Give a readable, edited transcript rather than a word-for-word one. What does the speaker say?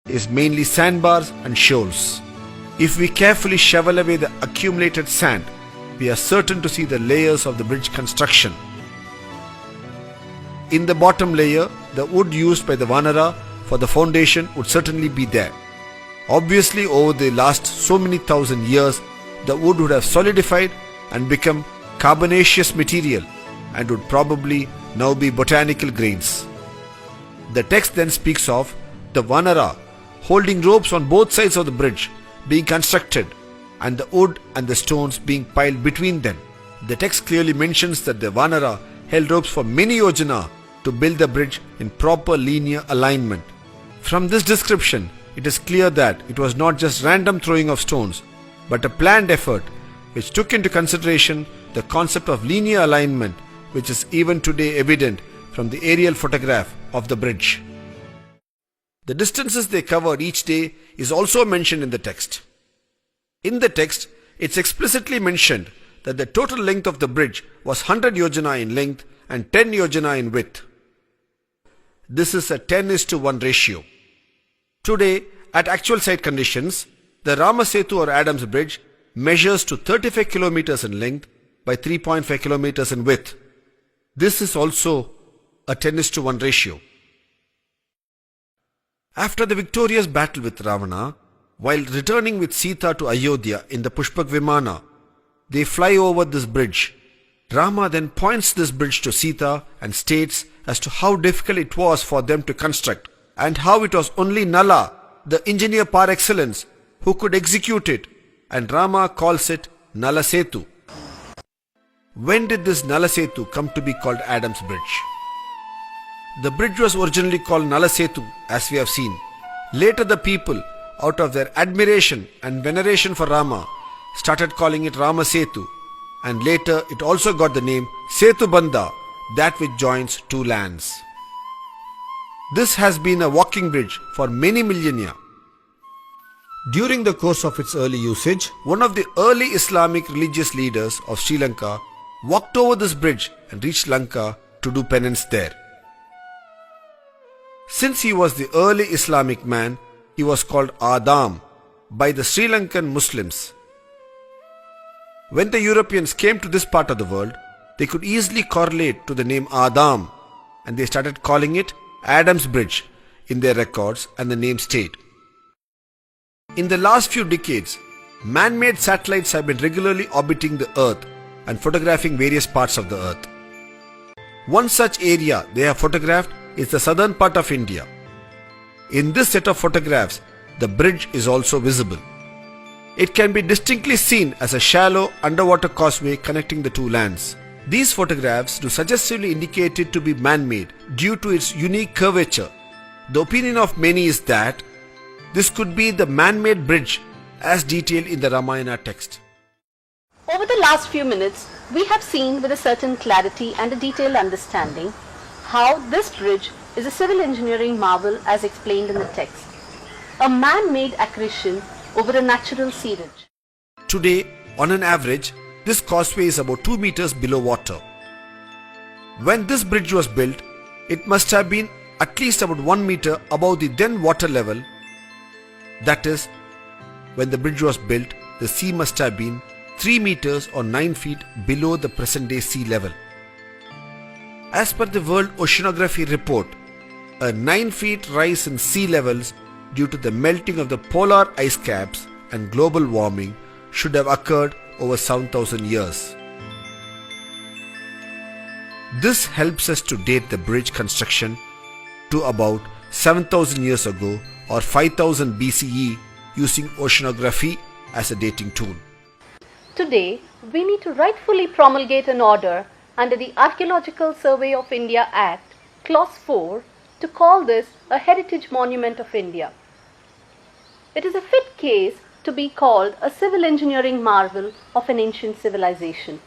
is mainly sandbars and shoals. If we carefully shovel away the accumulated sand, we are certain to see the layers of the bridge construction. In the bottom layer, the wood used by the Vanara for the foundation would certainly be there. Obviously, over the last so many thousand years, the wood would have solidified and become carbonaceous material and would probably now be botanical grains. The text then speaks of the Vanara holding ropes on both sides of the bridge being constructed and the wood and the stones being piled between them. The text clearly mentions that the Vanara held ropes for many yojana to build the bridge in proper linear alignment. From this description, it is clear that it was not just random throwing of stones, but a planned effort which took into consideration the concept of linear alignment, which is even today evident from the aerial photograph of the bridge. The distances they covered each day is also mentioned in the text. In the text, it's explicitly mentioned that the total length of the bridge was 100 yojana in length and 10 yojana in width. This is a 10:1 ratio. Today, at actual site conditions, the Rama Sethu or Adams Bridge measures to 35 kilometers in length by 3.5 kilometers in width. This is also a 10:1 ratio. After the victorious battle with Ravana, while returning with Sita to Ayodhya in the Pushpak Vimana, they fly over this bridge. Rama then points this bridge to Sita and states as to how difficult it was for them to construct and how it was only Nala, the engineer par excellence, who could execute it, and Rama calls it Nala Sethu. When did this Nala Sethu come to be called Adams Bridge? The bridge was originally called Nala Sethu, as we have seen. Later the people, out of their admiration and veneration for Rama, started calling it Rama Sethu, and later it also got the name Sethu Bandha, that which joins two lands. This has been a walking bridge for many millennia. During the course of its early usage, one of the early Islamic religious leaders of Sri Lanka walked over this bridge and reached Lanka to do penance there. Since he was the early Islamic man, he was called Adam by the Sri Lankan Muslims. When the Europeans came to this part of the world, they could easily correlate to the name Adam, and they started calling it Adams Bridge in their records, and the name stayed. In the last few decades, man-made satellites have been regularly orbiting the Earth and photographing various parts of the Earth. One such area they have photographed is the southern part of India. In this set of photographs, the bridge is also visible. It can be distinctly seen as a shallow underwater causeway connecting the two lands. These photographs do suggestively indicate it to be man-made due to its unique curvature. The opinion of many is that this could be the man-made bridge as detailed in the Ramayana text. Over the last few minutes, we have seen with a certain clarity and a detailed understanding how this bridge is a civil engineering marvel as explained in the text, a man-made accretion over a natural sea ridge. Today, on an average, this causeway is about 2 meters below water. When this bridge was built, it must have been at least about 1 meter above the then water level. That is, when the bridge was built, the sea must have been 3 meters or 9 feet below the present day sea level. As per the World Oceanography Report, a 9 feet rise in sea levels due to the melting of the polar ice caps and global warming should have occurred over 7,000 years. This helps us to date the bridge construction to about 7,000 years ago or 5000 BCE using oceanography as a dating tool. Today, we need to rightfully promulgate an order under the Archaeological Survey of India Act, Clause 4, to call this a Heritage Monument of India. It is a fit case to be called a civil engineering marvel of an ancient civilization.